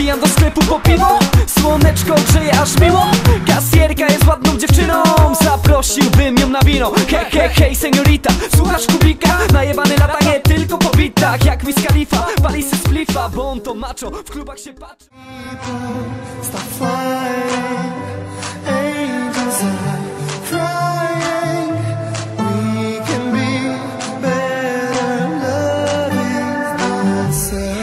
Wbijam do sklepu po piwo, słoneczko grzeje aż miło. Kasjerka jest ładną dziewczyną, zaprosiłbym ją na wino. Hej, hej, hej, seniorita, słuchasz Kubika? Najebany lata nie tylko po bitach, jak Wiz Khalifa, pali se splifa, bo on to macho, w klubach się patrzy. Stop flying, angels are crying. We can be better, love is the same.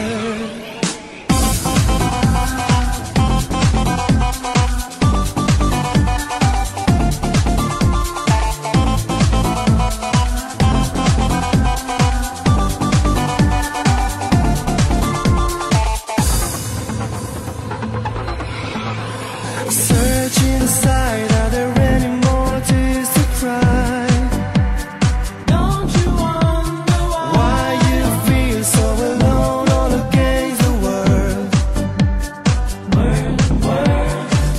Search inside, are there any more tears to cry? Don't you wonder why you feel so alone all against the world?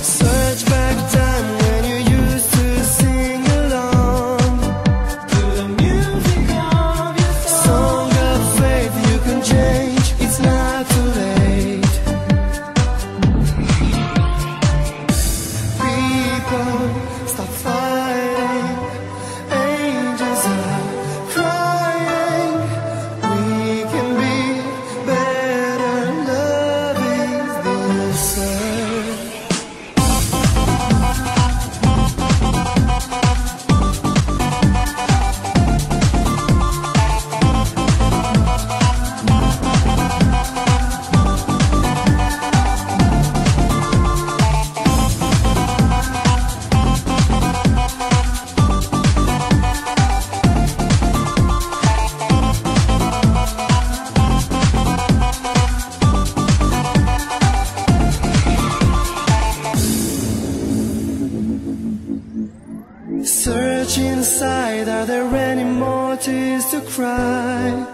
Search back time when you used to sing along to the music of your song of faith. You can change, it's not too late. People, stop fighting. Angels are crying. We can be better. Love is the same. Search inside, are there any more tears to cry?